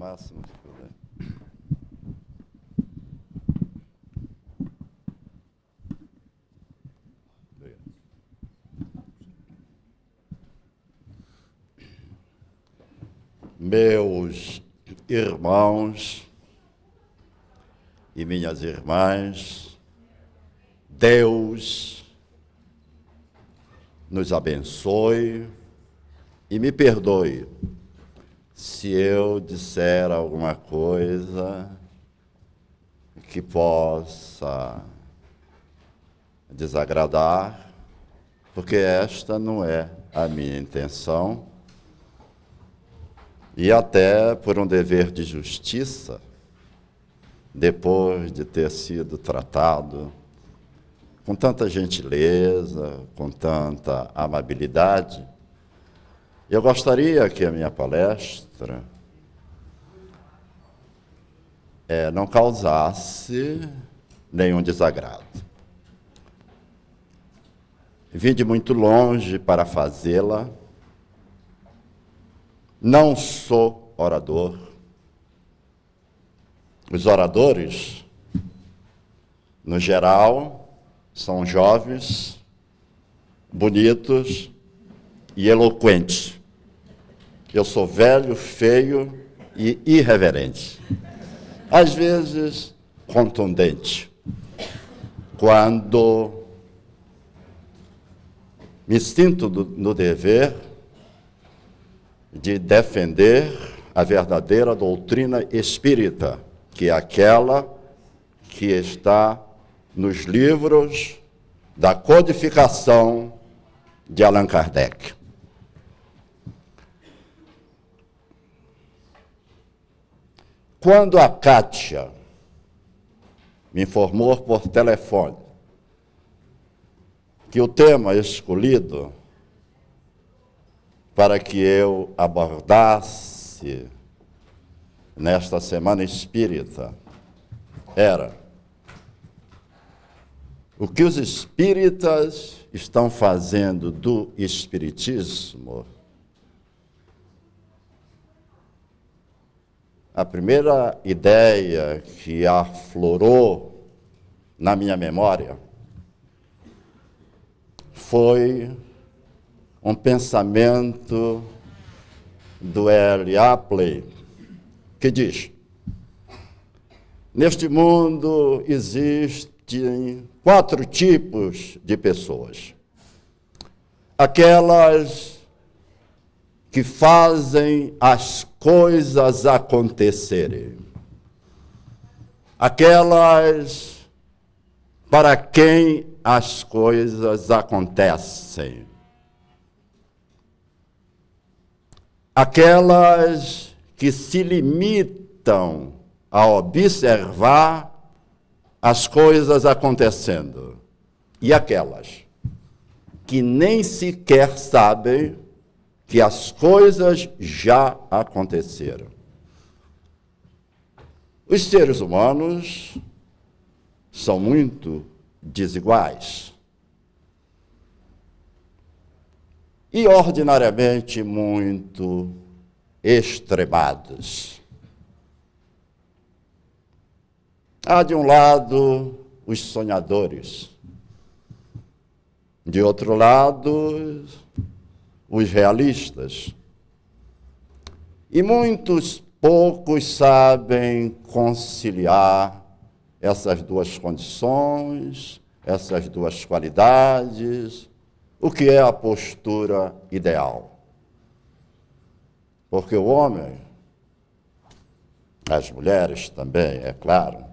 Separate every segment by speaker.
Speaker 1: máximo que puder. Meus irmãos e minhas irmãs, Deus nos abençoe e me perdoe se eu disser alguma coisa que possa desagradar, porque esta não é a minha intenção. E até por um dever de justiça, depois de ter sido tratado com tanta gentileza, com tanta amabilidade, eu gostaria que a minha palestra não causasse nenhum desagrado. Vim de muito longe para fazê-la. Não sou orador. Os oradores, no geral, são jovens, bonitos e eloquentes. Eu sou velho, feio e irreverente. Às vezes, contundente. Quando me sinto no dever de defender a verdadeira doutrina espírita, que é aquela que está nos livros da codificação de Allan Kardec. Quando a Kátia me informou por telefone que o tema escolhido para que eu abordasse nesta Semana Espírita era o que os espíritas estão fazendo do espiritismo. A primeira ideia que aflorou na minha memória foi um pensamento do L. Apley, que diz: neste mundo existem 4 tipos de pessoas. Aquelas que fazem as coisas acontecerem. Aquelas para quem as coisas acontecem. Aquelas que se limitam a observar as coisas acontecendo. E aquelas que nem sequer sabem que as coisas já aconteceram. Os seres humanos são muito desiguais. E ordinariamente muito extremados. Há de um lado os sonhadores, de outro lado os realistas. E poucos sabem conciliar essas duas condições, essas duas qualidades. O que é a postura ideal? Porque o homem, as mulheres também, é claro,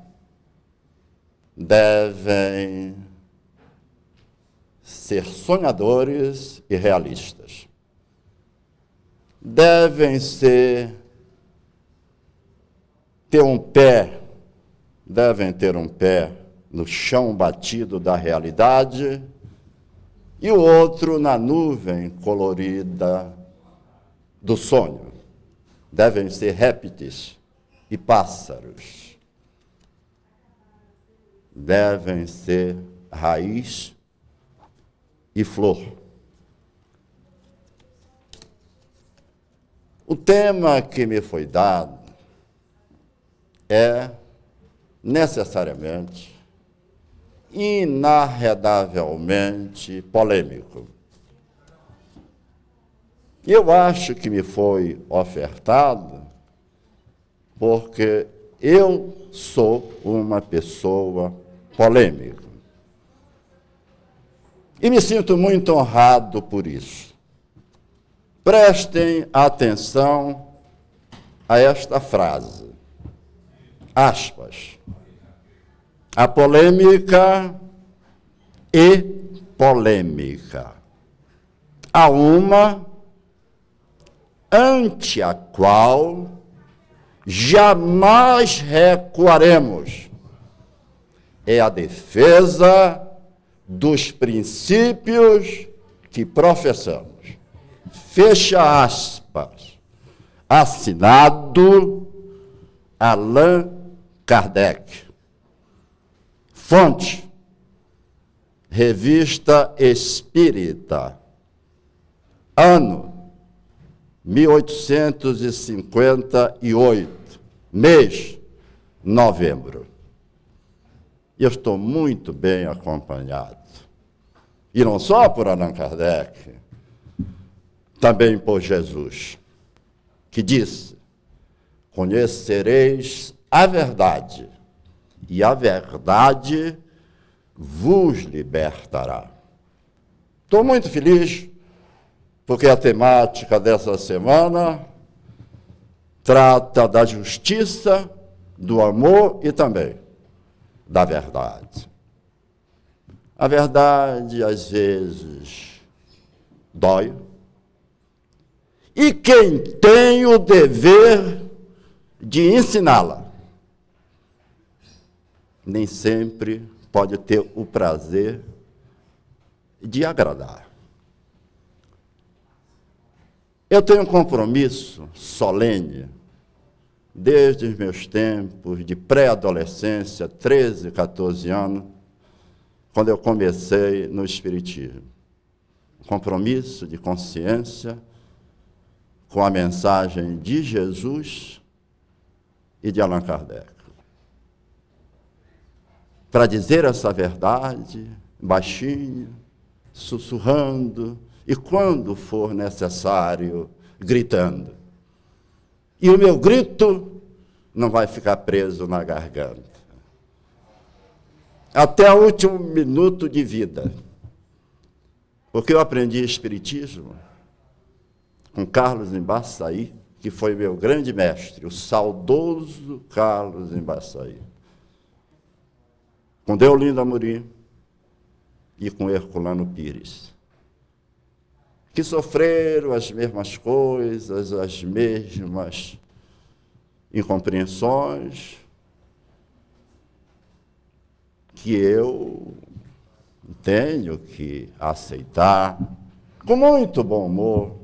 Speaker 1: devem ser sonhadores e realistas. Devem devem ter um pé no chão batido da realidade e o outro na nuvem colorida do sonho. Devem ser répteis e pássaros. Devem ser raiz e flor. O tema que me foi dado é necessariamente, inarredavelmente polêmico. Eu acho que me foi ofertado porque eu sou uma pessoa polêmica. E me sinto muito honrado por isso. Prestem atenção a esta frase, aspas, a polêmica e polêmica. Há uma ante a qual jamais recuaremos. É a defesa dos princípios que professamos. Fecha aspas. Assinado Allan Kardec. Fonte, Revista Espírita. Ano 1858, mês, novembro. Eu estou muito bem acompanhado. E não só por Allan Kardec, também por Jesus, que disse: conhecereis a verdade, e a verdade vos libertará. Estou muito feliz, porque a temática dessa semana trata da justiça, do amor e também da verdade. A verdade, às vezes, dói. E quem tem o dever de ensiná-la, nem sempre pode ter o prazer de agradar. Eu tenho um compromisso solene, desde os meus tempos de pré-adolescência, 13, 14 anos, quando eu comecei no Espiritismo. Um compromisso de consciência com a mensagem de Jesus e de Allan Kardec. Para dizer essa verdade, baixinho, sussurrando, e quando for necessário, gritando. E o meu grito não vai ficar preso na garganta. Até o último minuto de vida. Porque eu aprendi Espiritismo com Carlos Embaçaí, que foi meu grande mestre, o saudoso Carlos Embaçaí. Com Deolindo Amorim e com Herculano Pires, que sofreram as mesmas coisas, as mesmas incompreensões que eu tenho que aceitar com muito bom humor,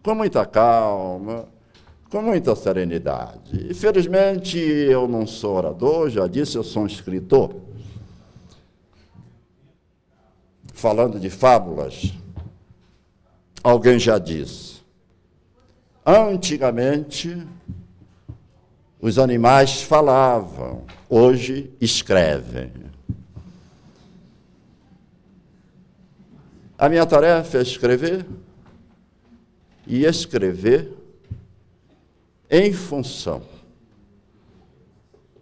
Speaker 1: com muita calma, com muita serenidade. Infelizmente, eu não sou orador, já disse, eu sou um escritor. Falando de fábulas, alguém já disse, antigamente os animais falavam, hoje escrevem. A minha tarefa é escrever, e escrever em função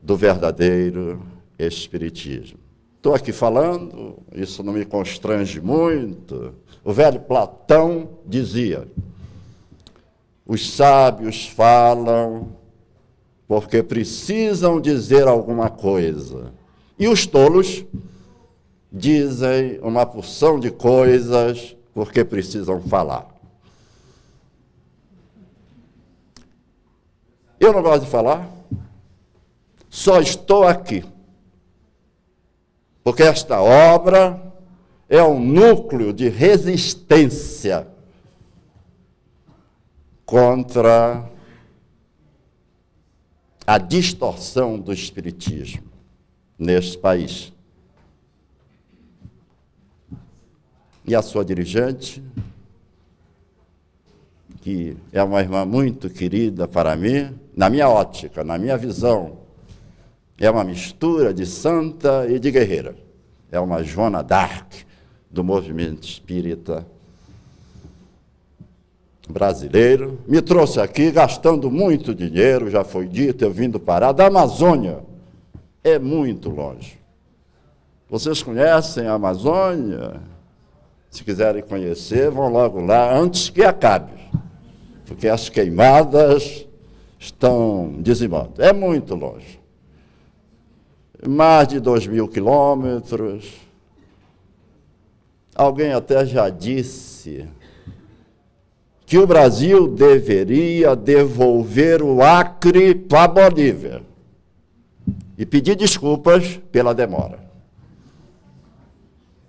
Speaker 1: do verdadeiro Espiritismo. Estou aqui falando, isso não me constrange muito. O velho Platão dizia: os sábios falam porque precisam dizer alguma coisa, e os tolos dizem uma porção de coisas porque precisam falar. Eu não gosto de falar, só estou aqui porque esta obra é um núcleo de resistência contra a distorção do Espiritismo neste país. E a sua dirigente, que é uma irmã muito querida para mim, na minha ótica, na minha visão, É uma mistura de santa e de guerreira. É uma Joana d'Arc do movimento espírita brasileiro. Me trouxe aqui gastando muito dinheiro, já foi dito, eu vim do Pará, da Amazônia. É muito longe. Vocês conhecem a Amazônia? Se quiserem conhecer, vão logo lá, antes que acabe, porque as queimadas estão dizimando. É muito longe. Mais de 2.000 quilômetros. Alguém até já disse que o Brasil deveria devolver o Acre para a Bolívia e pedir desculpas pela demora.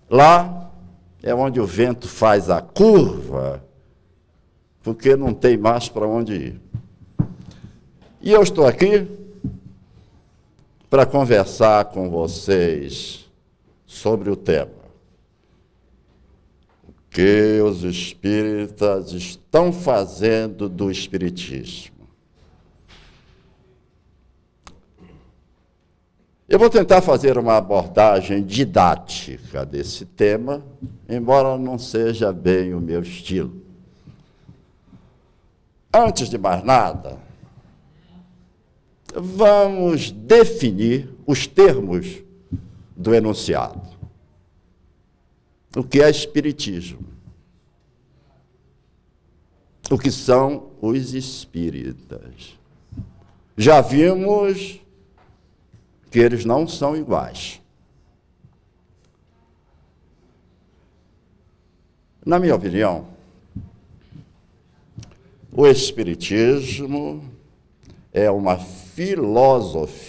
Speaker 1: Lá é onde o vento faz a curva, porque não tem mais para onde ir. E eu estou aqui para conversar com vocês sobre o tema. O que os espíritas estão fazendo do espiritismo. Eu vou tentar fazer uma abordagem didática desse tema, embora não seja bem o meu estilo. Antes de mais nada, vamos definir os termos do enunciado. O que é espiritismo? O que são os espíritas? Já vimos que eles não são iguais. Na minha opinião, o espiritismo é uma filosofia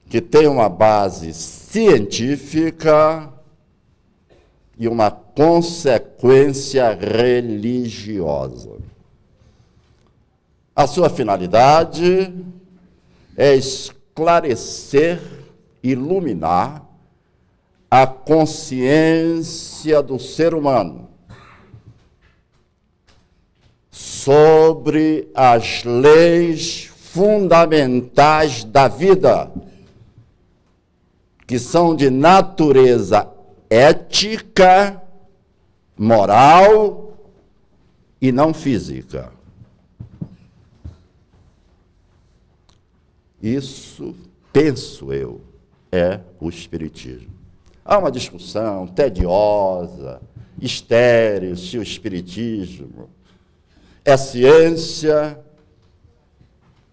Speaker 1: que tem uma base científica e uma consequência religiosa. A sua finalidade é esclarecer, iluminar a consciência do ser humano sobre as leis fundamentais da vida, que são de natureza ética, moral e não física. Isso, penso eu, é o espiritismo. Há uma discussão tediosa, estéril, se o espiritismo é ciência,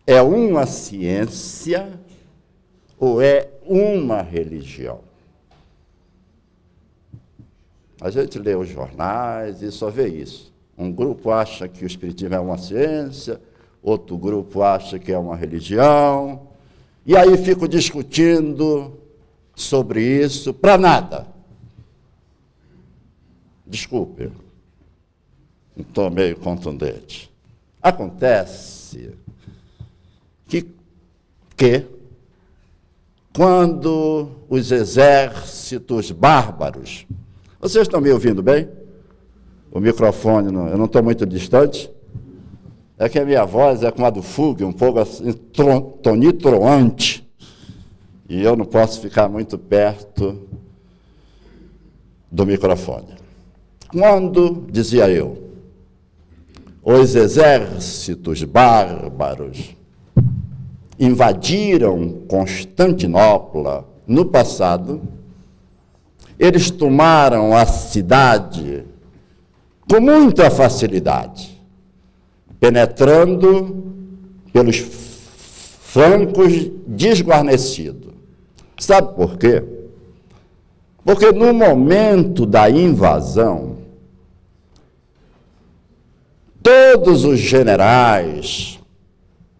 Speaker 1: é uma ciência ou é uma religião. A gente lê os jornais e só vê isso. Um grupo acha que o espiritismo é uma ciência, outro grupo acha que é uma religião, e aí fico discutindo sobre isso para nada. Desculpe, estou meio contundente. Acontece que quando os exércitos bárbaros... Vocês estão me ouvindo bem? O microfone, eu não estou muito distante? É que a minha voz é como a do Fugger, um pouco assim, tonitruante, e eu não posso ficar muito perto do microfone. Quando, dizia eu, os exércitos bárbaros invadiram Constantinopla no passado, eles tomaram a cidade com muita facilidade, penetrando pelos flancos desguarnecidos. Sabe por quê? Porque no momento da invasão, todos os generais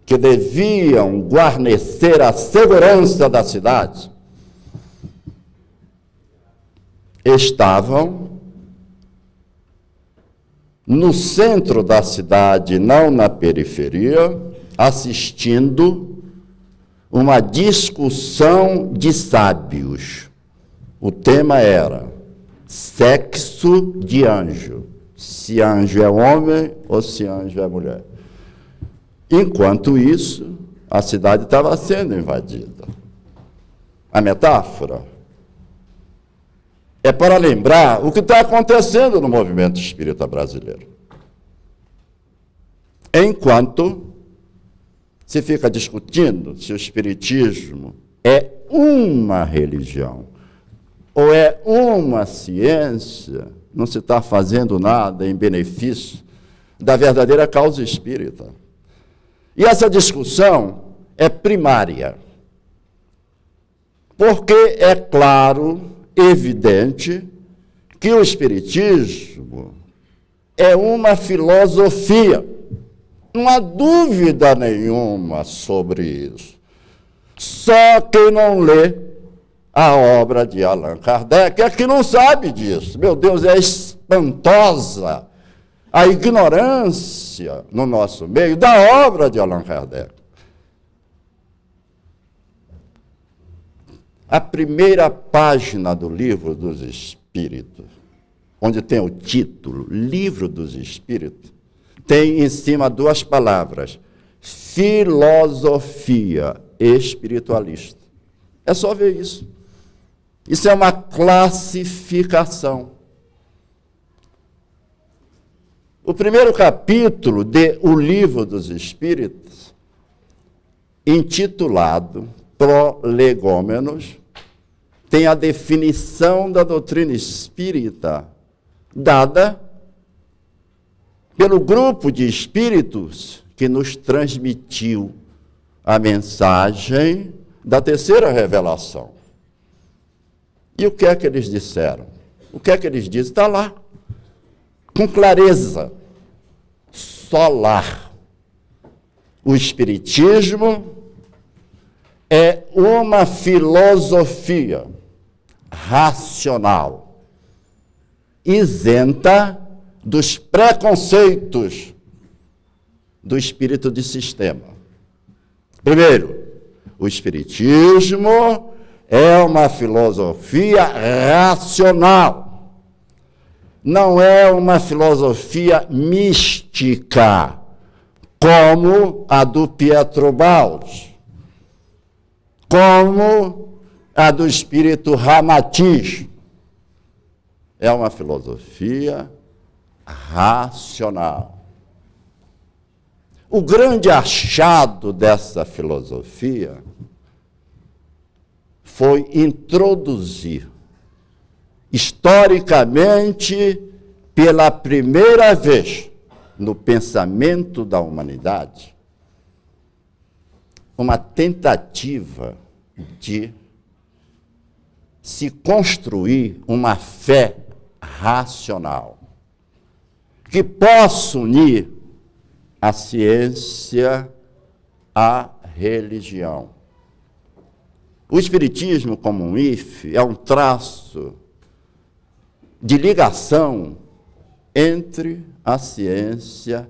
Speaker 1: que deviam guarnecer a segurança da cidade estavam no centro da cidade, não na periferia, assistindo uma discussão de sábios. O tema era sexo de anjo. Se anjo é homem ou se anjo é mulher. Enquanto isso, A cidade estava sendo invadida. A metáfora é para lembrar o que está acontecendo no movimento espírita brasileiro. Enquanto se fica discutindo se o espiritismo é uma religião ou é uma ciência, não se está fazendo nada em benefício da verdadeira causa espírita. E essa discussão é primária, porque é claro, evidente, que o espiritismo é uma filosofia. Não há dúvida nenhuma sobre isso. Só quem não lê a obra de Allan Kardec é que não sabe disso. Meu Deus, é espantosa a ignorância no nosso meio da obra de Allan Kardec. A primeira página do Livro dos Espíritos, onde tem o título Livro dos Espíritos, tem em cima duas palavras: filosofia espiritualista. É só ver isso. Isso é uma classificação. O primeiro capítulo de O Livro dos Espíritos, intitulado Prolegômenos, tem a definição da doutrina espírita dada pelo grupo de espíritos que nos transmitiu a mensagem da terceira revelação. E o que é que eles disseram? O que é que eles dizem? Está lá, com clareza, solar. O espiritismo é uma filosofia racional, isenta dos preconceitos do espírito de sistema. Primeiro, o espiritismo é uma filosofia racional. Não é uma filosofia mística, como a do Pietro Baldi, como a do espírito Ramatiz. É uma filosofia racional. O grande achado dessa filosofia foi introduzir, historicamente, pela primeira vez no pensamento da humanidade, uma tentativa de se construir uma fé racional que possa unir a ciência à religião. O espiritismo, como um IFE, é um traço de ligação entre a ciência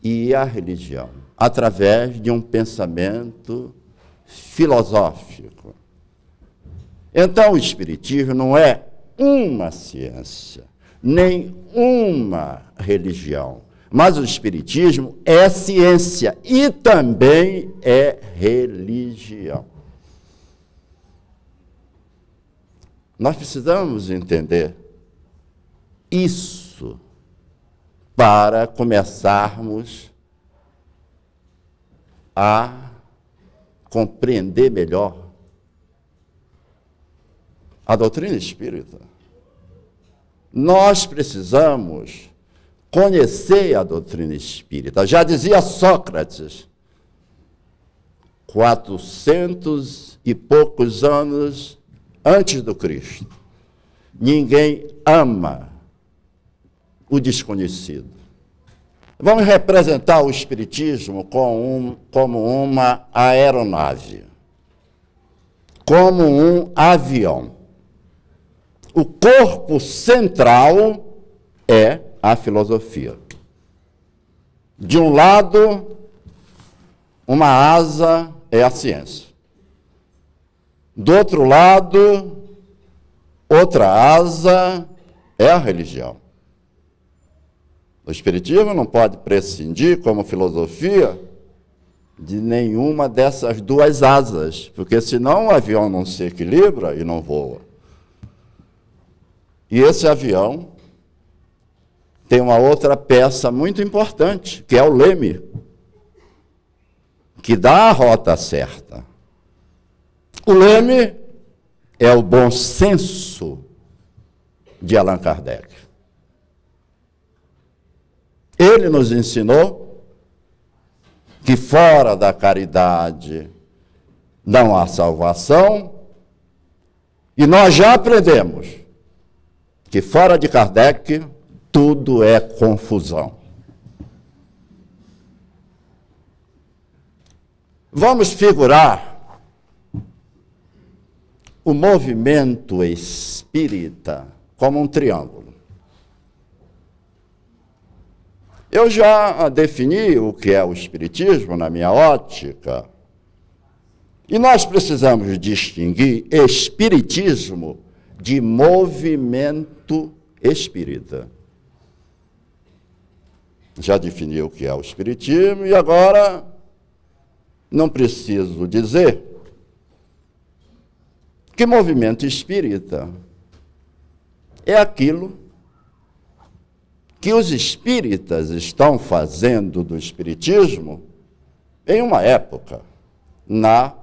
Speaker 1: e a religião, através de um pensamento filosófico. Então, o espiritismo não é uma ciência, nem uma religião, mas o espiritismo é ciência e também é religião. Nós precisamos entender isso para começarmos a compreender melhor a doutrina espírita. Nós precisamos conhecer a doutrina espírita. Já dizia Sócrates, 400 e poucos anos antes do Cristo, ninguém ama o desconhecido. Vamos representar o espiritismo como uma aeronave, como um avião. O corpo central é a filosofia. De um lado, uma asa é a ciência. Do outro lado, outra asa é a religião. O espiritismo não pode prescindir, como filosofia, de nenhuma dessas duas asas, porque senão o avião não se equilibra e não voa. E esse avião tem uma outra peça muito importante, que é o leme, que dá a rota certa. O leme é o bom senso de Allan Kardec. Ele nos ensinou que fora da caridade não há salvação, e nós já aprendemos que fora de Kardec tudo é confusão. Vamos figurar o movimento espírita como um triângulo. Eu já defini o que é o espiritismo na minha ótica, e nós precisamos distinguir espiritismo de movimento espírita. Já defini o que é o espiritismo, e agora não preciso dizer que movimento espírita é aquilo que os espíritas estão fazendo do espiritismo em uma época, na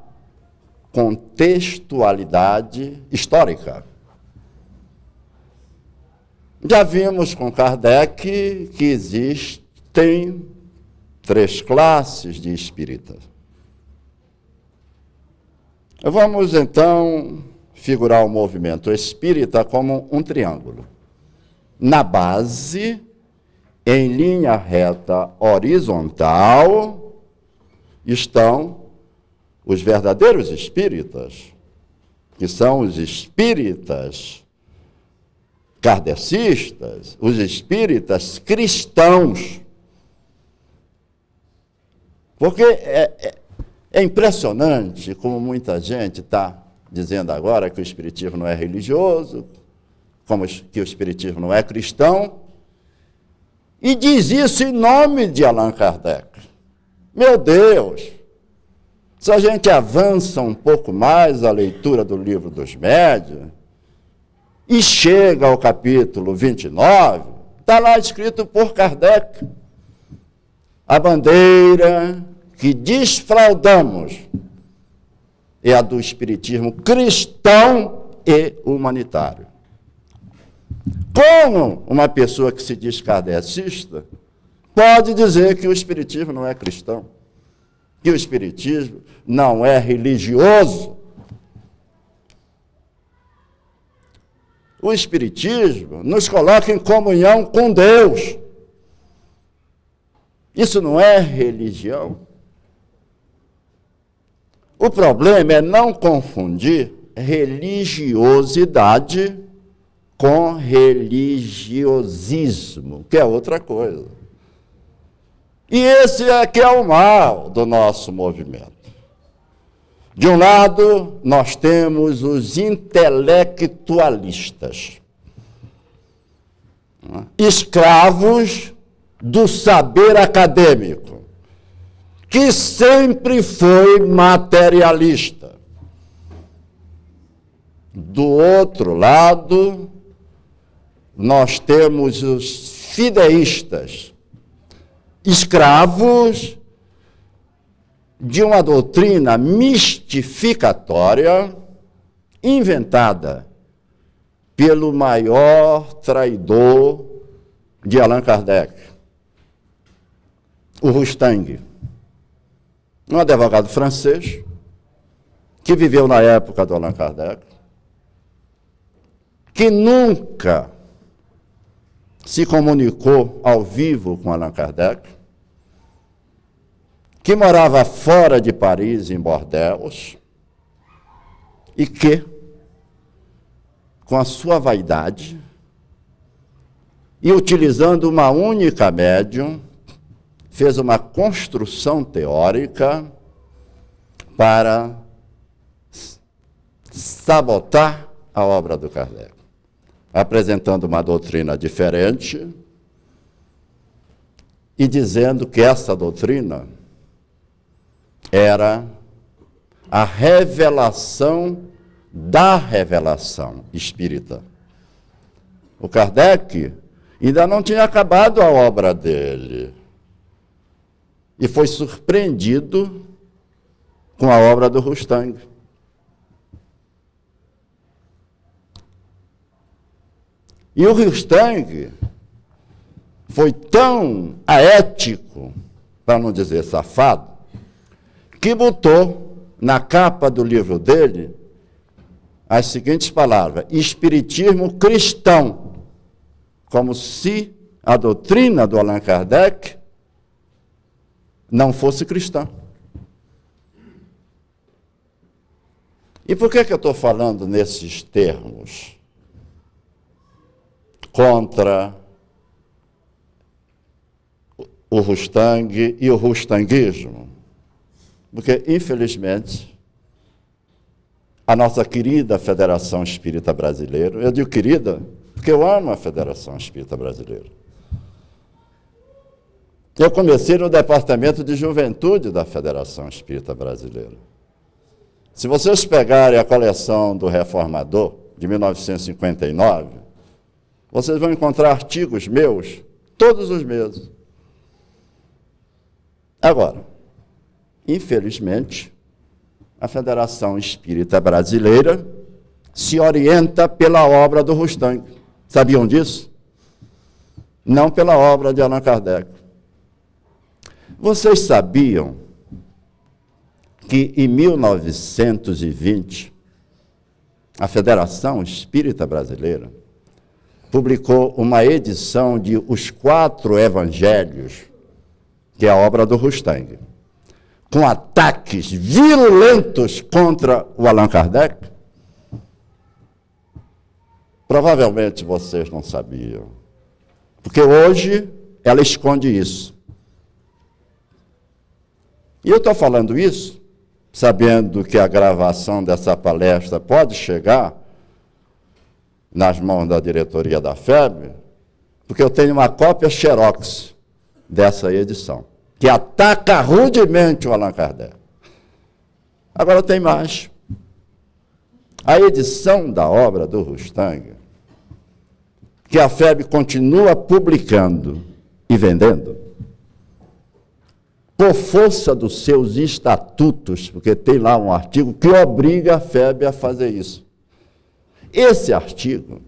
Speaker 1: contextualidade histórica. Já vimos com Kardec que existem 3 classes de espíritas. Vamos, então, figurar o movimento espírita como um triângulo. Na base, em linha reta horizontal, estão os verdadeiros espíritas, que são os espíritas kardecistas, os espíritas cristãos. Porque é impressionante como muita gente está dizendo agora que o espiritismo não é religioso, como que o espiritismo não é cristão, e diz isso em nome de Allan Kardec. Meu Deus! Se a gente avança um pouco mais a leitura do Livro dos Médiuns, e chega ao capítulo 29, está lá escrito por Kardec: a bandeira que desfraldamos é a do espiritismo cristão e humanitário. Como uma pessoa que se diz kardecista pode dizer que o espiritismo não é cristão, que o espiritismo não é religioso? O espiritismo nos coloca em comunhão com Deus. Isso não é religião. O problema é não confundir religiosidade com religiosismo, que é outra coisa. E esse é que é o mal do nosso movimento. De um lado, nós temos os intelectualistas, escravos do saber acadêmico, que sempre foi materialista. Do outro lado, nós temos os fideístas, escravos de uma doutrina mistificatória inventada pelo maior traidor de Allan Kardec, o Roustang, um advogado francês que viveu na época do Allan Kardec, que nunca se comunicou ao vivo com Allan Kardec, que morava fora de Paris, em bordéis, e que, com a sua vaidade, e utilizando uma única médium, fez uma construção teórica para sabotar a obra do Kardec, apresentando uma doutrina diferente e dizendo que essa doutrina era a revelação da revelação espírita. O Kardec ainda não tinha acabado a obra dele e foi surpreendido com a obra do Rustang. E o Rustang foi tão aético, para não dizer safado, que botou na capa do livro dele as seguintes palavras: Espiritismo cristão, como se a doutrina do Allan Kardec não fosse cristã. E por que eu estou falando nesses termos? Contra o Rustang e o rustanguismo. Porque, infelizmente, a nossa querida Federação Espírita Brasileira, eu digo querida porque eu amo a Federação Espírita Brasileira. Eu comecei no Departamento de Juventude da Federação Espírita Brasileira. Se vocês pegarem a coleção do Reformador, de 1959, vocês vão encontrar artigos meus todos os meses. Agora, infelizmente, a Federação Espírita Brasileira se orienta pela obra do Rustang. Sabiam disso? Não pela obra de Allan Kardec. Vocês sabiam que em 1920, a Federação Espírita Brasileira publicou uma edição de Os Quatro Evangelhos, que é a obra do Rustang, com ataques violentos contra o Allan Kardec? Provavelmente vocês não sabiam, porque hoje ela esconde isso. E eu estou falando isso sabendo que a gravação dessa palestra pode chegar nas mãos da diretoria da FEB, porque eu tenho uma cópia xerox dessa edição, que ataca rudemente o Allan Kardec. Agora tem mais. A edição da obra do Rustang, que a FEB continua publicando e vendendo, por força dos seus estatutos, porque tem lá um artigo que obriga a FEB a fazer isso. Esse artigo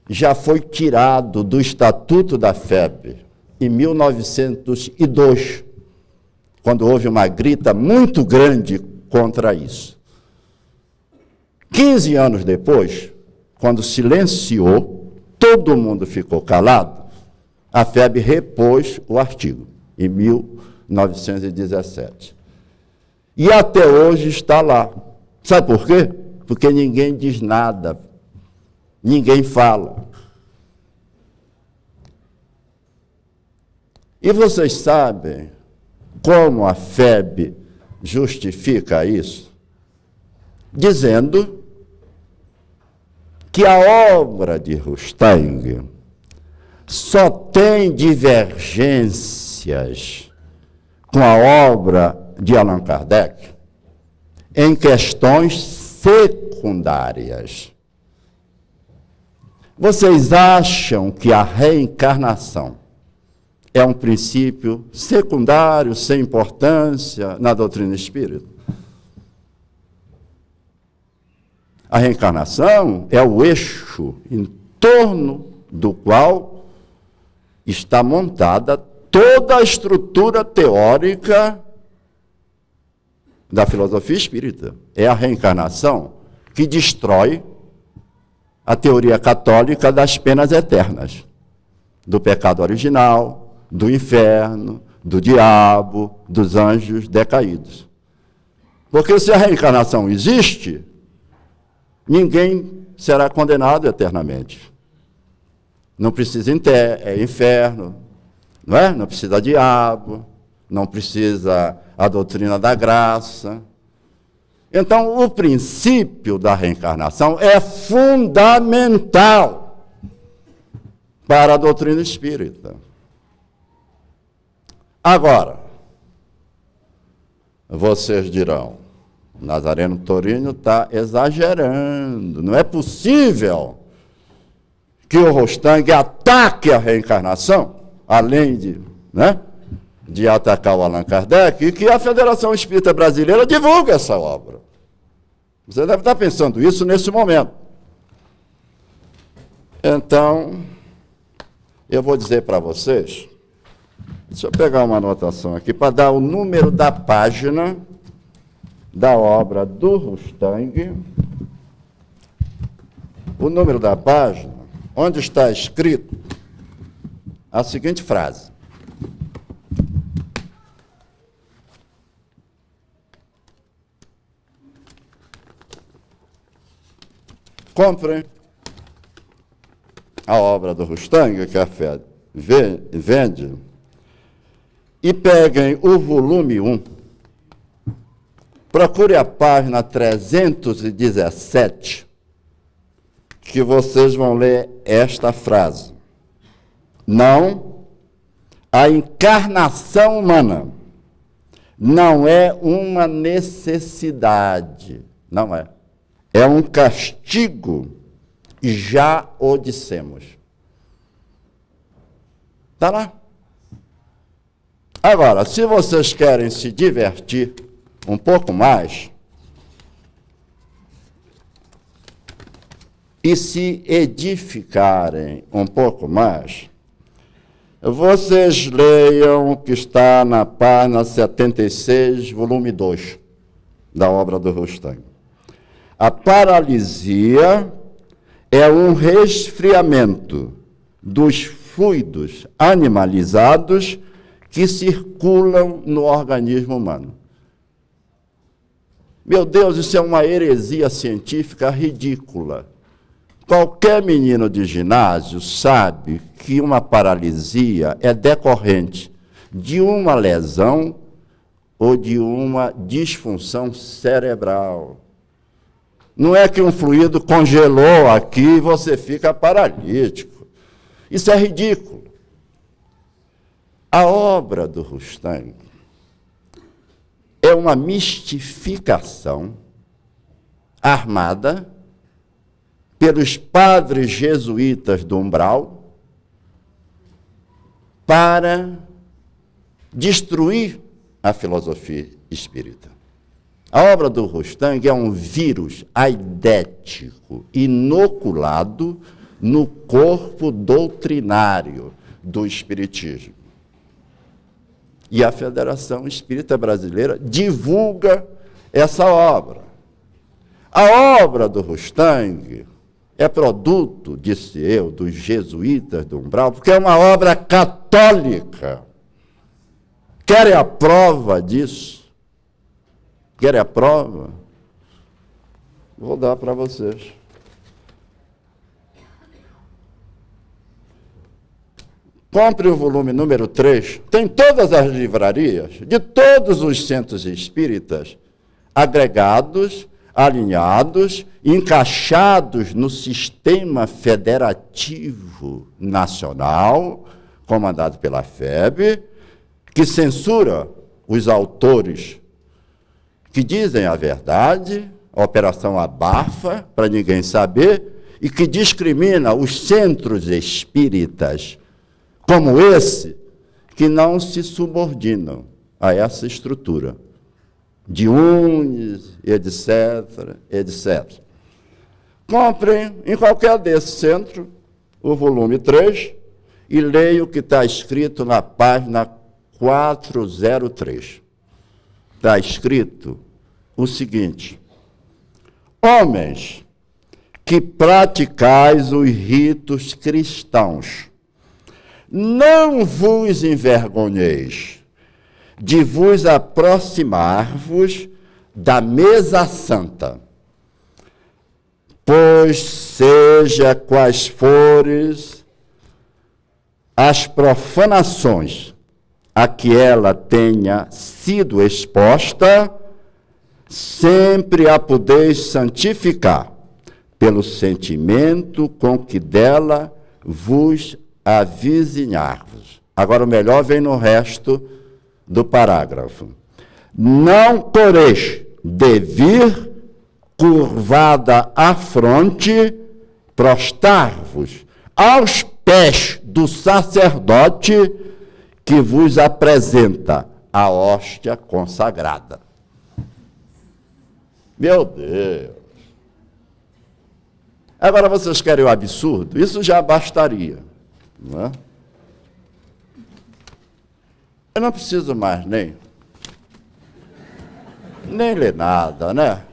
Speaker 1: já foi tirado do estatuto da FEB em 1902, quando houve uma grita muito grande contra isso. 15 anos depois, quando silenciou, todo mundo ficou calado, a FEB repôs o artigo, em 1917. E até hoje está lá. Sabe por quê? Porque ninguém diz nada, ninguém fala. E vocês sabem como a FEB justifica isso? Dizendo que a obra de Rustang só tem divergências com a obra de Allan Kardec em questões secundárias. Vocês acham que a reencarnação é um princípio secundário, sem importância na doutrina espírita? A reencarnação é o eixo em torno do qual está montada toda a estrutura teórica da filosofia espírita. É a reencarnação que destrói a teoria católica das penas eternas, do pecado original, do inferno, do diabo, dos anjos decaídos. Porque se a reencarnação existe, ninguém será condenado eternamente. Não precisa inferno, não é? Não precisa diabo, não precisa a doutrina da graça. Então, o princípio da reencarnação é fundamental para a doutrina espírita. Agora, vocês dirão, Nazareno Torino está exagerando, não é possível que o Rostang ataque a reencarnação, além de atacar o Allan Kardec, e que a Federação Espírita Brasileira divulgue essa obra. Você deve estar pensando isso nesse momento. Então, eu vou dizer para vocês, deixa eu pegar uma anotação aqui, para dar o número da página da obra do Rostang, o número da página, onde está escrito a seguinte frase: comprem a obra do Rostang, que a fé vende, e peguem o volume 1, procure a página 317, que vocês vão ler esta frase: não, a encarnação humana não é uma necessidade, não é. É um castigo, e já o dissemos. Está lá. Agora, se vocês querem se divertir um pouco mais e se edificarem um pouco mais, vocês leiam o que está na página 76, volume 2, da obra do Rostang. A paralisia é um resfriamento dos fluidos animalizados que circulam no organismo humano. Meu Deus, isso é uma heresia científica ridícula. Qualquer menino de ginásio sabe que uma paralisia é decorrente de uma lesão ou de uma disfunção cerebral. Não é que um fluido congelou aqui e você fica paralítico. Isso é ridículo. A obra do Rostang é uma mistificação armada pelos padres jesuítas do umbral para destruir a filosofia espírita. A obra do Rostang é um vírus aidético, inoculado no corpo doutrinário do Espiritismo. E a Federação Espírita Brasileira divulga essa obra. A obra do Rostang é produto, disse eu, dos jesuítas do umbral, porque é uma obra católica. Querem a prova disso? Querem a prova? Vou dar para vocês. Compre o volume número 3. Tem todas as livrarias de todos os centros espíritas agregados, alinhados, encaixados no sistema federativo nacional, comandado pela FEB, que censura os autores que dizem a verdade, a operação abafa, para ninguém saber, e que discrimina os centros espíritas, como esse, que não se subordinam a essa estrutura de UNES, etc., etc. Comprem em qualquer desse centro o volume 3 e leiam o que está escrito na página 403. Está escrito o seguinte: homens que praticais os ritos cristãos, não vos envergonheis de vos aproximar-vos da mesa santa, pois seja quais fores as profanações a que ela tenha sido exposta, sempre a podeis santificar pelo sentimento com que dela vos avizinhar-vos. Agora o melhor vem no resto do parágrafo. não coreis de vir curvada a fronte, prostrar-vos aos pés do sacerdote que vos apresenta a hóstia consagrada. Meu Deus! Agora vocês querem o absurdo? Isso já bastaria, não é? Eu não preciso mais nem ler nada, né?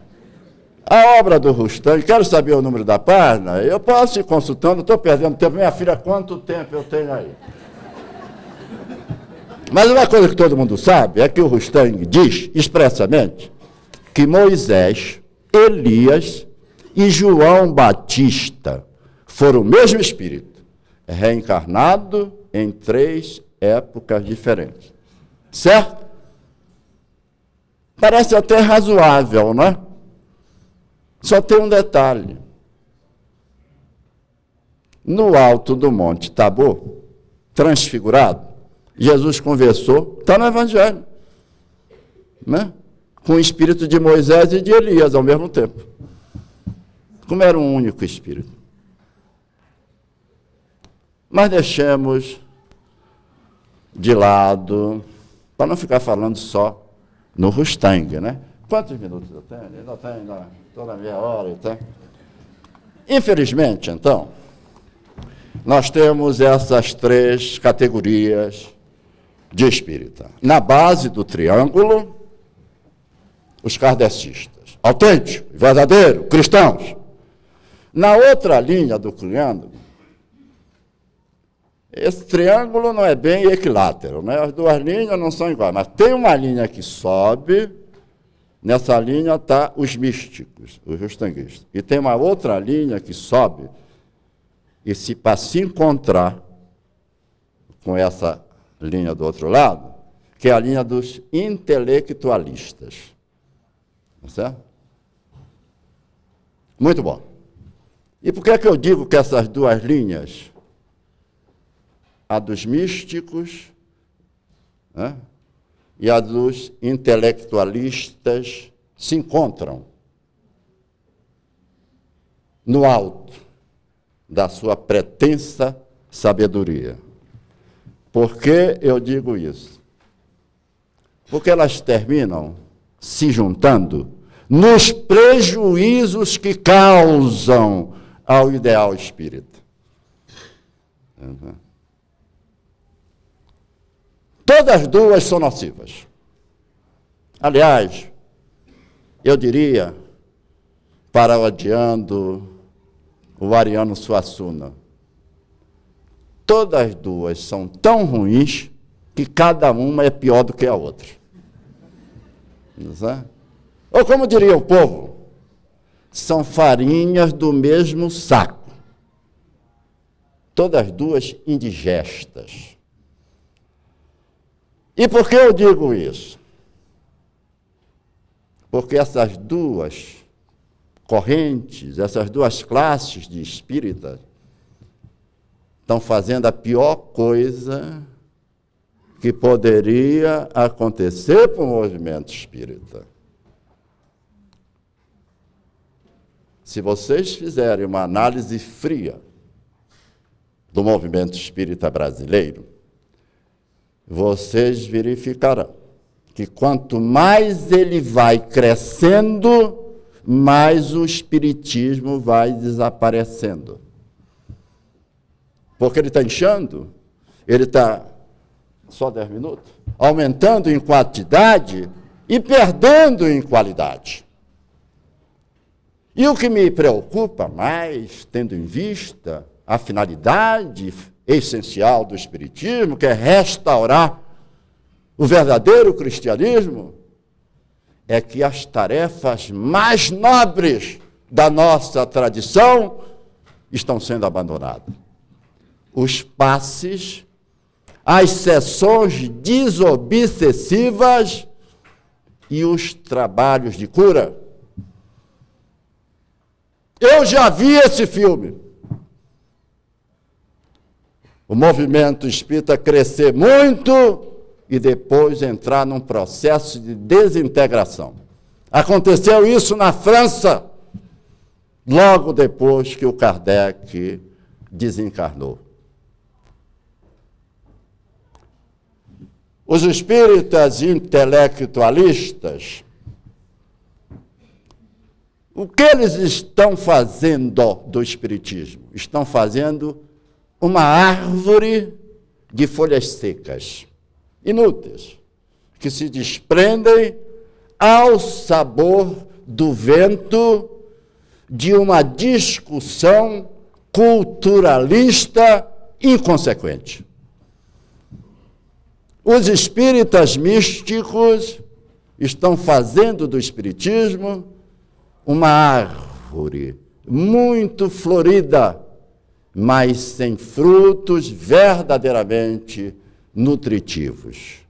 Speaker 1: A obra do Rustang, quero saber o número da página, eu posso ir consultando, estou perdendo tempo. Minha filha, quanto tempo eu tenho aí? Mas uma coisa que todo mundo sabe é que o Rustang diz expressamente que Moisés, Elias e João Batista foram o mesmo Espírito, reencarnado em 3 épocas diferentes. Certo? Parece até razoável, não é? Só tem um detalhe. No alto do Monte Tabor, transfigurado, Jesus conversou, está no Evangelho, né? Com o espírito de Moisés e de Elias ao mesmo tempo. Como era um único espírito. Mas deixemos de lado, para não ficar falando só no Rustang, né? Quantos minutos eu tenho? Ainda tenho, estou na meia hora e tal. Infelizmente, então, nós temos essas 3 categorias de espírita. Na base do triângulo, os kardecistas, autêntico, verdadeiro, cristãos. Na outra linha do triângulo, esse triângulo não é bem equilátero, né? As 2 linhas não são iguais, mas tem uma linha que sobe, nessa linha está os místicos, os rustanguistas. E tem uma outra linha que sobe, e para se encontrar com essa linha do outro lado, que é a linha dos intelectualistas. Certo? Muito bom. E por que é que eu digo que essas 2 linhas, a dos místicos, né, e a dos intelectualistas, se encontram no alto da sua pretensa sabedoria? Por que eu digo isso? Porque elas terminam se juntando nos prejuízos que causam ao ideal espírita. Uhum. Todas as 2 são nocivas. Aliás, eu diria, parodiando o Ariano Suassuna, todas as 2 são tão ruins que cada uma é pior do que a outra. Ou como diria o povo, são farinhas do mesmo saco. Todas as 2 indigestas. E por que eu digo isso? Porque essas 2 correntes, essas 2 classes de espíritas, estão fazendo a pior coisa que poderia acontecer para o movimento espírita. Se vocês fizerem uma análise fria do movimento espírita brasileiro, vocês verificarão que quanto mais ele vai crescendo, mais o espiritismo vai desaparecendo. Porque ele está inchando, ele está, só 10 minutos, aumentando em quantidade e perdendo em qualidade. E o que me preocupa mais, tendo em vista a finalidade essencial do espiritismo, que é restaurar o verdadeiro cristianismo, é que as tarefas mais nobres da nossa tradição estão sendo abandonadas. Os passes, as sessões desobsessivas e os trabalhos de cura. Eu já vi esse filme. O movimento espírita crescer muito e depois entrar num processo de desintegração. Aconteceu isso na França, logo depois que o Kardec desencarnou. Os espíritas intelectualistas, o que eles estão fazendo do espiritismo? Estão fazendo uma árvore de folhas secas, inúteis, que se desprendem ao sabor do vento de uma discussão culturalista inconsequente. Os espíritas místicos estão fazendo do espiritismo uma árvore muito florida, mas sem frutos verdadeiramente nutritivos.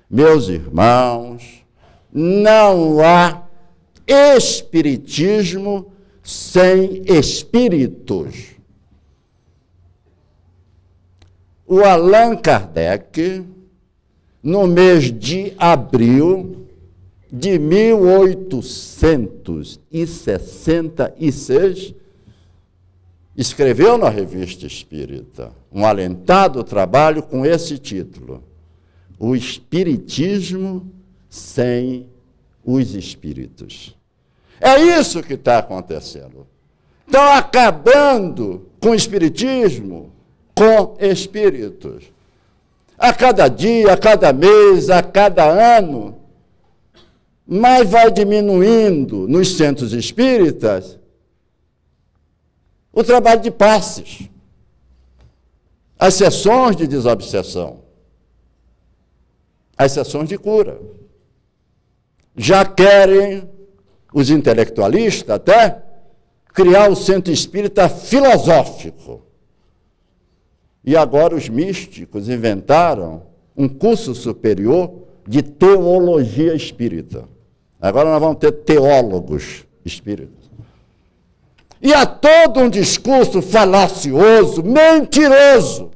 Speaker 1: Meus irmãos, não há espiritismo sem espíritos. O Allan Kardec, no mês de abril de 1866, escreveu na Revista Espírita um alentado trabalho com esse título: O Espiritismo sem os Espíritos. É isso que está acontecendo. Estão acabando com o Espiritismo com espíritos. A cada dia, a cada mês, a cada ano, mas vai diminuindo nos centros espíritas o trabalho de passes, as sessões de desobsessão, as sessões de cura. Já querem os intelectualistas até criar o centro espírita filosófico. E agora os místicos inventaram um curso superior de teologia espírita. Agora nós vamos ter teólogos espíritas. E há todo um discurso falacioso, mentiroso,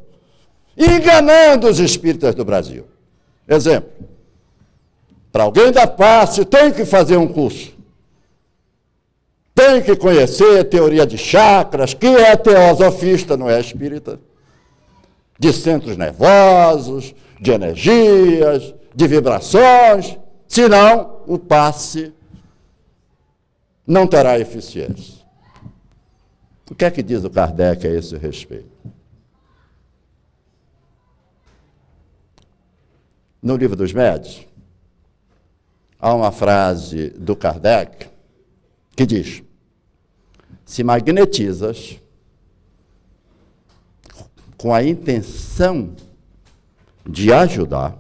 Speaker 1: enganando os espíritas do Brasil. Exemplo, para alguém da passe tem que fazer um curso. Tem que conhecer a teoria de chakras, que é teosofista, não é espírita. De centros nervosos, de energias, de vibrações, senão o passe não terá eficiência. O que é que diz o Kardec a esse respeito? No Livro dos Médiuns, há uma frase do Kardec que diz: se magnetizas com a intenção de ajudar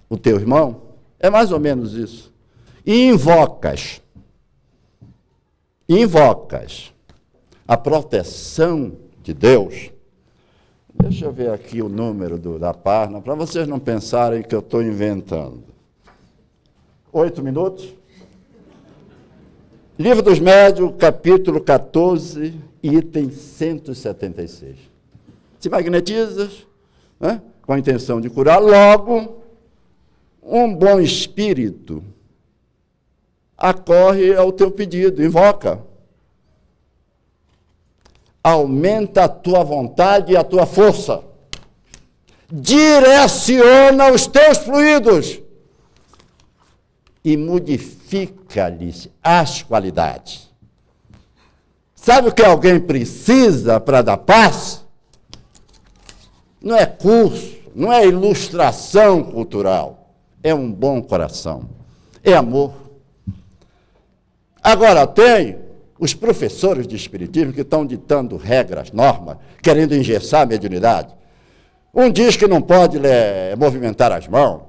Speaker 1: o teu irmão, é mais ou menos isso, e invocas a proteção de Deus. Deixa eu ver aqui o número da página, para vocês não pensarem que eu estou inventando. 8 minutos? Livro dos Médiuns, capítulo 14, item 176. Se magnetizas, né, com a intenção de curar, logo, um bom espírito acorre ao teu pedido, invoca. Aumenta a tua vontade e a tua força. Direciona os teus fluidos e modifica-lhes as qualidades. Sabe o que alguém precisa para dar paz? Não é curso, não é ilustração cultural, é um bom coração, é amor. Agora tem os professores de espiritismo que estão ditando regras, normas, querendo engessar a mediunidade. Um diz que não pode movimentar as mãos,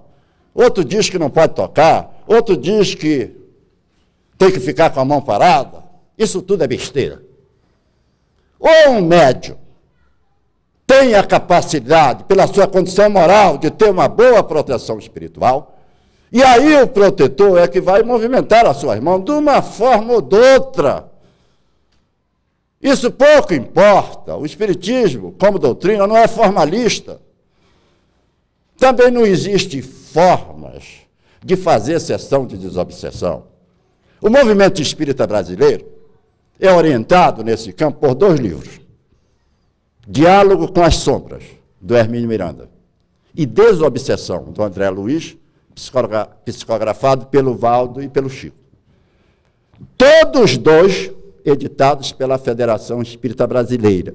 Speaker 1: outro diz que não pode tocar, outro diz que tem que ficar com a mão parada. Isso tudo é besteira. Ou um médium tem a capacidade, pela sua condição moral, de ter uma boa proteção espiritual, e aí o protetor é que vai movimentar as suas mãos de uma forma ou de outra. Isso pouco importa. O espiritismo, como doutrina, não é formalista. Também não existe formas de fazer sessão de desobsessão. O movimento espírita brasileiro é orientado nesse campo por 2 livros. Diálogo com as Sombras, do Hermínio Miranda, e Desobsessão, do André Luiz, psicografado pelo Valdo e pelo Chico. Todos 2 editados pela Federação Espírita Brasileira.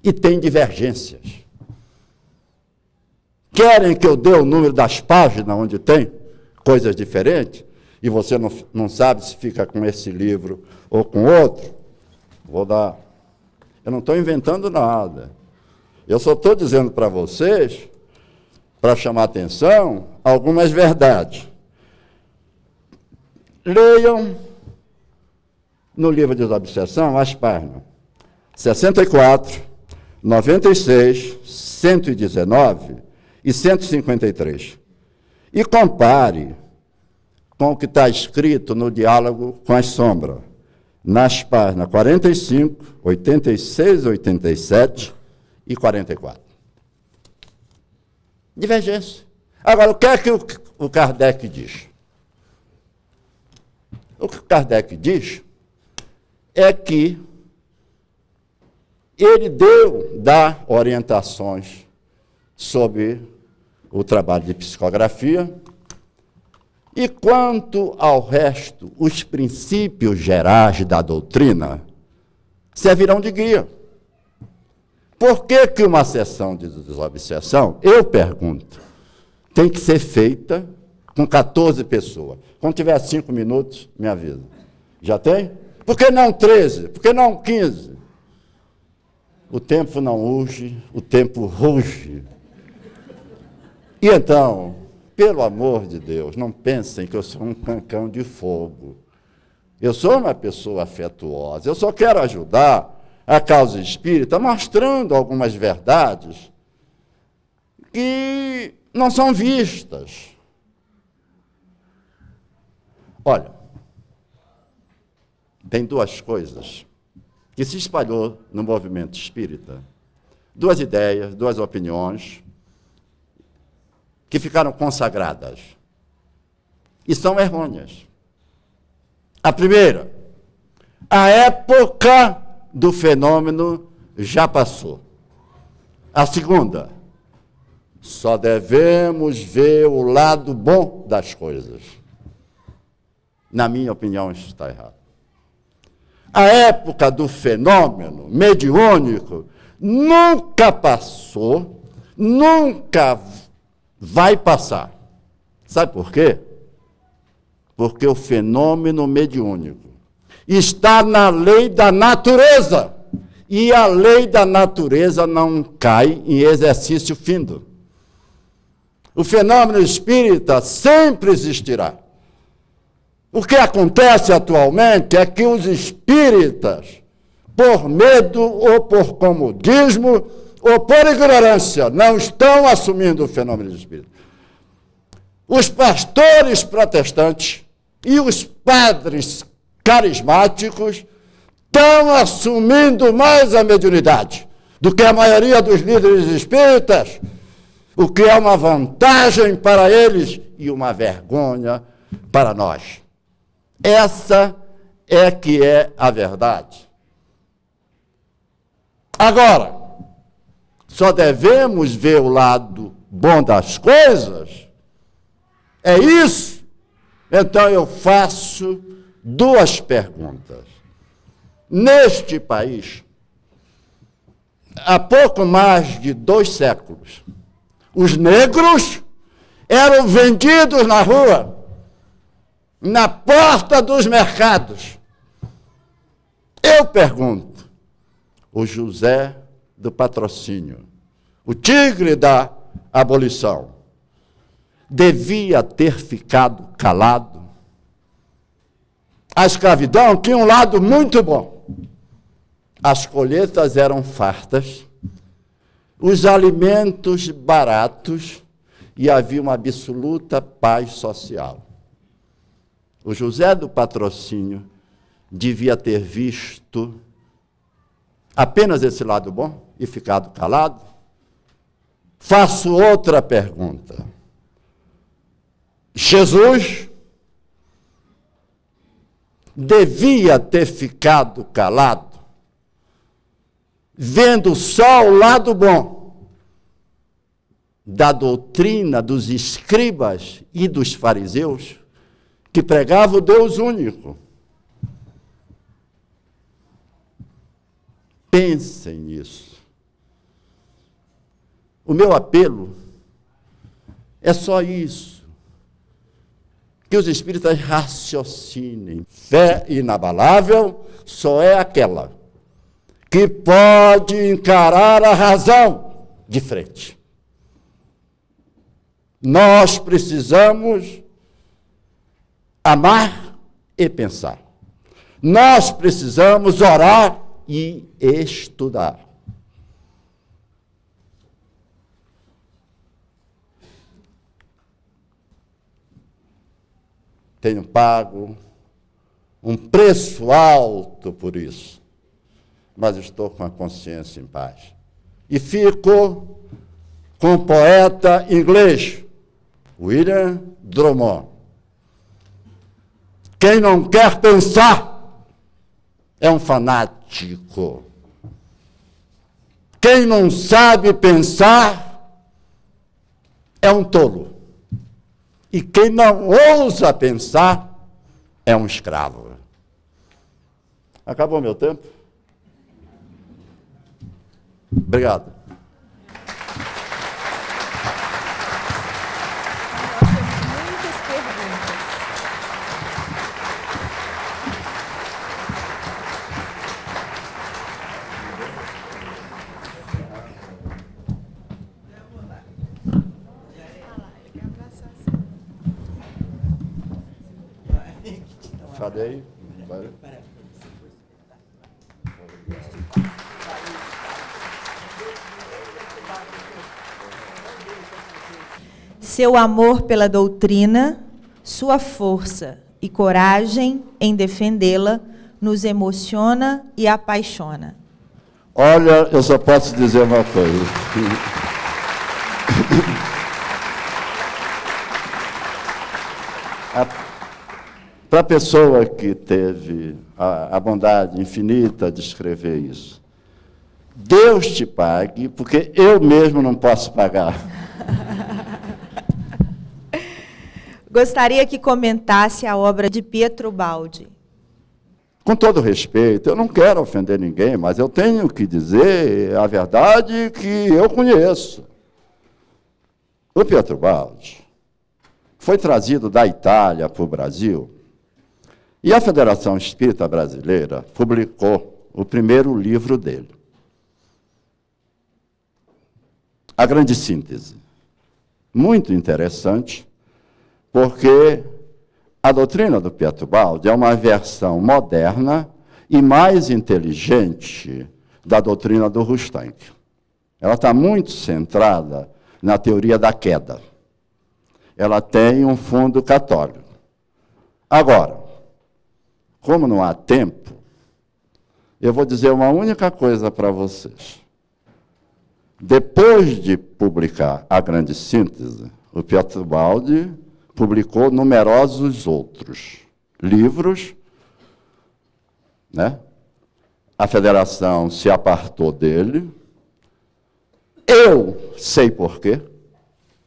Speaker 1: E tem divergências. Querem que eu dê o número das páginas onde tem coisas diferentes, e você não sabe se fica com esse livro ou com outro? Vou dar. Eu não estou inventando nada. Eu só estou dizendo para vocês, para chamar a atenção, algumas verdades. Leiam no livro de Desobsessão as páginas 64, 96, 119 e 153. E compare com o que está escrito no Diálogo com as Sombras, nas páginas 45, 86, 87 e 44. Divergência. Agora, o que é que o Kardec diz? O que o Kardec diz é que ele dá orientações sobre o trabalho de psicografia, e quanto ao resto, os princípios gerais da doutrina servirão de guia. Por que que uma sessão de desobsessão, eu pergunto, tem que ser feita com 14 pessoas? Quando tiver 5 minutos, me avisa. Já tem? Por que não 13? Por que não 15? O tempo não urge, o tempo ruge. E então, pelo amor de Deus, não pensem que eu sou um cancão de fogo. Eu sou uma pessoa afetuosa, eu só quero ajudar a causa espírita mostrando algumas verdades que não são vistas. Olha, tem 2 coisas que se espalhou no movimento espírita, 2 ideias, 2 opiniões, que ficaram consagradas e são errôneas. A primeira, a época do fenômeno já passou. A segunda, só devemos ver o lado bom das coisas. Na minha opinião, isso está errado. A época do fenômeno mediúnico nunca passou, nunca vai passar. Sabe por quê? Porque o fenômeno mediúnico está na lei da natureza, e a lei da natureza não cai em exercício findo. O fenômeno espírita sempre existirá. O que acontece atualmente é que os espíritas, por medo ou por comodismo ou por ignorância, não estão assumindo o fenômeno espírita. Os pastores protestantes e os padres carismáticos estão assumindo mais a mediunidade do que a maioria dos líderes espíritas, o que é uma vantagem para eles e uma vergonha para nós. Essa é que é a verdade. Agora, só devemos ver o lado bom das coisas? É isso? Então eu faço 2 perguntas. Neste país, há pouco mais de 2 séculos, os negros eram vendidos na rua, na porta dos mercados. Eu pergunto, o José do Patrocínio, o tigre da abolição, devia ter ficado calado? A escravidão tinha um lado muito bom. As colheitas eram fartas, os alimentos baratos e havia uma absoluta paz social. O José do Patrocínio devia ter visto apenas esse lado bom e ficado calado? Faço outra pergunta. Jesus devia ter ficado calado, vendo só o lado bom da doutrina dos escribas e dos fariseus, que pregavam o Deus único. Pensem nisso. O meu apelo é só isso. Que os espíritas raciocinem. Fé inabalável só é aquela que pode encarar a razão de frente. Nós precisamos amar e pensar. Nós precisamos orar e estudar. Tenho pago um preço alto por isso, mas estou com a consciência em paz. E fico com o poeta inglês, William Drummond. Quem não quer pensar é um fanático. Quem não sabe pensar é um tolo. E quem não ousa pensar é um escravo. Acabou meu tempo? Obrigado.
Speaker 2: Nós temos muitas perguntas.
Speaker 1: Falei.
Speaker 2: Seu amor pela doutrina, sua força e coragem em defendê-la nos emociona e apaixona.
Speaker 1: Olha, eu só posso dizer uma coisa. Para a pessoa que teve a bondade infinita de escrever isso, Deus te pague, porque eu mesmo não posso pagar.
Speaker 2: Gostaria que comentasse a obra de Pietro Baldi.
Speaker 1: Com todo respeito, eu não quero ofender ninguém, mas eu tenho que dizer a verdade que eu conheço. O Pietro Baldi foi trazido da Itália para o Brasil, e a Federação Espírita Brasileira publicou o primeiro livro dele, A Grande Síntese. Muito interessante, porque a doutrina do Pietro Baldi é uma versão moderna e mais inteligente da doutrina do Rustank. Ela está muito centrada na teoria da queda. Ela tem um fundo católico. Agora, como não há tempo, eu vou dizer uma única coisa para vocês. Depois de publicar A Grande Síntese, o Pietro Baldi publicou numerosos outros livros, né? A Federação se apartou dele. Eu sei por quê.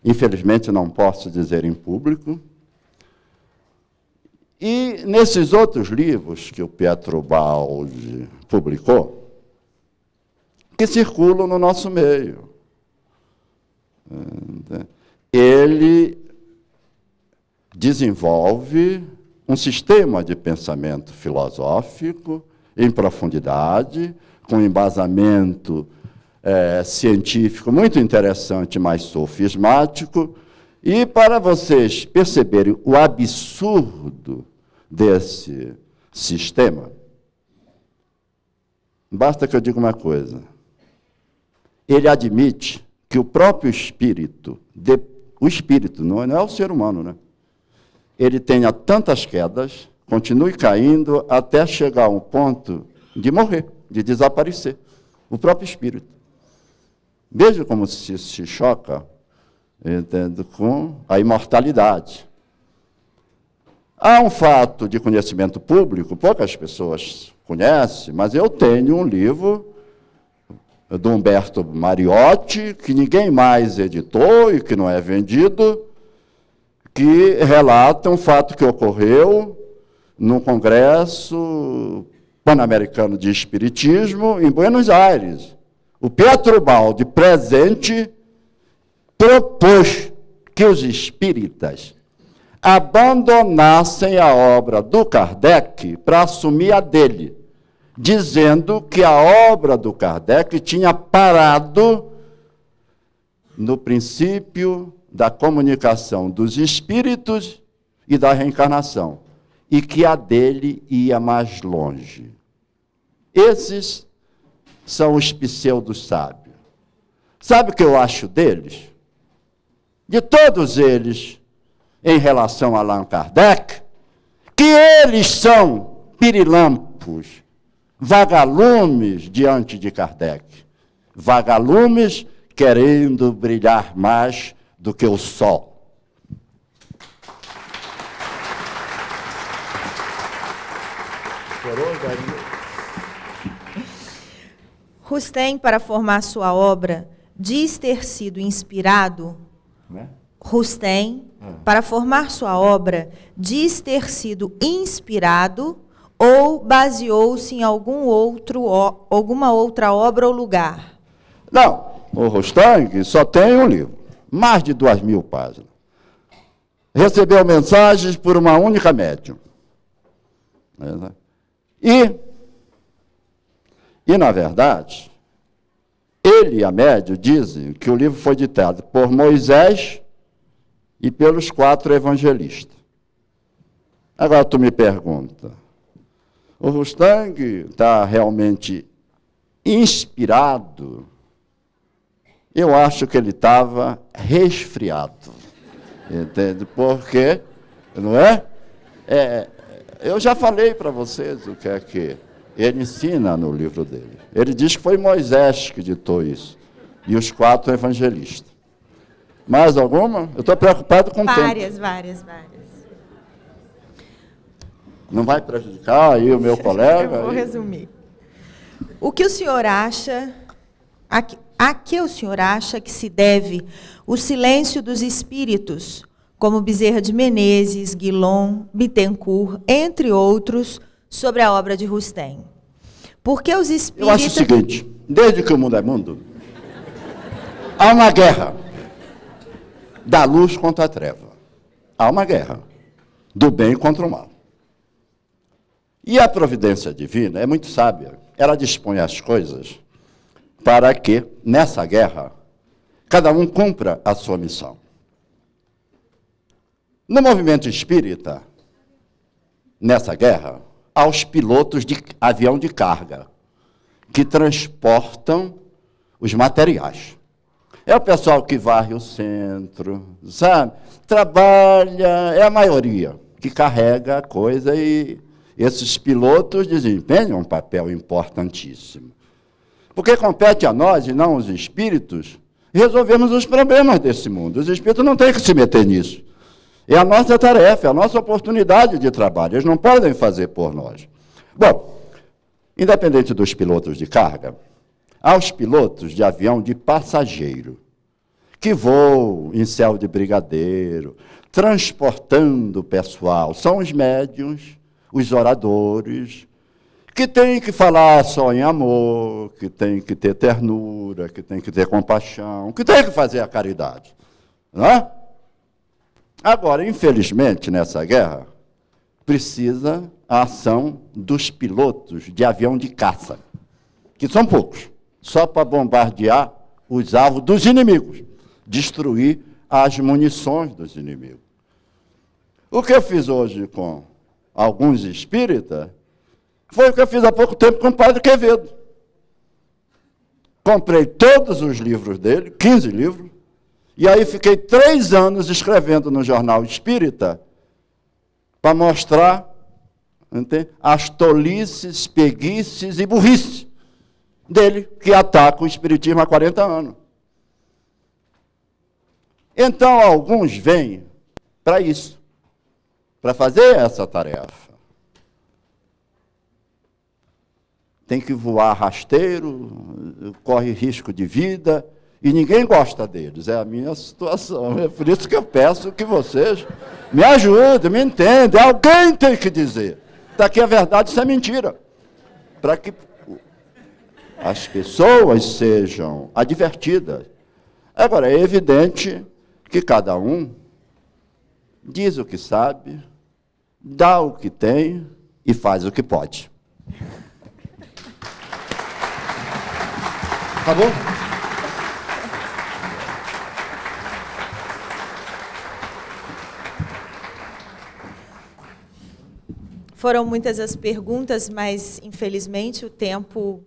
Speaker 1: Infelizmente não posso dizer em público. E nesses outros livros que o Pietro Baldi publicou, que circulam no nosso meio, ele desenvolve um sistema de pensamento filosófico em profundidade, com embasamento científico muito interessante, mas sofismático. E para vocês perceberem o absurdo desse sistema, basta que eu diga uma coisa. Ele admite que o próprio espírito, o espírito, não é o ser humano, né? Ele tenha tantas quedas, continue caindo até chegar a um ponto de morrer, de desaparecer. O próprio espírito. Veja como se choca, entende, com a imortalidade. Há um fato de conhecimento público, poucas pessoas conhecem, mas eu tenho um livro do Humberto Mariotti, que ninguém mais editou e que não é vendido, que relata um fato que ocorreu num congresso pan-americano de espiritismo em Buenos Aires. O Pietro Baldi, presente, propôs que os espíritas abandonassem a obra do Kardec para assumir a dele, dizendo que a obra do Kardec tinha parado no princípio da comunicação dos espíritos e da reencarnação, e que a dele ia mais longe. Esses são os pseudo-sábios. Sabe o que eu acho deles? De todos eles, em relação a Allan Kardec, que eles são pirilampos, vagalumes diante de Kardec. Vagalumes querendo brilhar mais do que o sol.
Speaker 2: Rustem, para formar sua obra, diz ter sido inspirado. Rustem, para formar sua obra, diz ter sido inspirado ou baseou-se em alguma outra obra ou lugar?
Speaker 1: Não, o Rustem só tem um livro, mais de 2.000 páginas. Recebeu mensagens por uma única médium. E, na verdade, ele e a médium dizem que o livro foi ditado por Moisés e pelos 4 evangelistas. Agora tu me pergunta, o Rustem está realmente inspirado? Eu acho que ele estava resfriado, entende? Porque, não é? Eu já falei para vocês o que é que ele ensina no livro dele. Ele diz que foi Moisés que ditou isso, e os 4 evangelistas. Mais alguma? Eu estou preocupado com o tempo.
Speaker 2: Várias.
Speaker 1: Não vai prejudicar aí o meu colega?
Speaker 2: Eu vou resumir. O que o senhor acha... A que o senhor acha que se deve o silêncio dos espíritos, como Bezerra de Menezes, Guilom, Bittencourt, entre outros, sobre a obra de Rustem? Porque os espíritos...
Speaker 1: Eu acho o seguinte, desde que o mundo é mundo, há uma guerra da luz contra a treva. Há uma guerra do bem contra o mal. E a providência divina é muito sábia. Ela dispõe as coisas para que, nessa guerra, cada um cumpra a sua missão. No movimento espírita, nessa guerra, há os pilotos de avião de carga, que transportam os materiais. É o pessoal que varre o centro, sabe? Trabalha, é a maioria que carrega a coisa, e esses pilotos desempenham um papel importantíssimo. Porque compete a nós, e não aos espíritos, resolvermos os problemas desse mundo. Os espíritos não têm que se meter nisso. É a nossa tarefa, é a nossa oportunidade de trabalho. Eles não podem fazer por nós. Bom, independente dos pilotos de carga, há os pilotos de avião de passageiro, que voam em céu de brigadeiro, transportando o pessoal. São os médiuns, os oradores, que têm que falar só em amor, que têm que ter ternura, que têm que ter compaixão, que têm que fazer a caridade. Não é? Agora, infelizmente, nessa guerra, precisa a ação dos pilotos de avião de caça, que são poucos, só para bombardear os alvos dos inimigos, destruir as munições dos inimigos. O que eu fiz hoje com alguns espíritas foi o que eu fiz há pouco tempo com o Padre Quevedo. Comprei todos os livros dele, 15 livros, e aí fiquei 3 anos escrevendo no Jornal Espírita para mostrar, entende, as tolices, peguices e burrices dele, que ataca o espiritismo há 40 anos. Então, alguns vêm para isso, para fazer essa tarefa. Tem que voar rasteiro, corre risco de vida, e ninguém gosta deles. É a minha situação. É por isso que eu peço que vocês me ajudem, me entendam. Alguém tem que dizer. Daqui a verdade, isso é mentira. Para que as pessoas sejam advertidas. Agora, é evidente que cada um diz o que sabe, dá o que tem e faz o que pode. Tá bom?
Speaker 2: Foram muitas as perguntas, mas, infelizmente, o tempo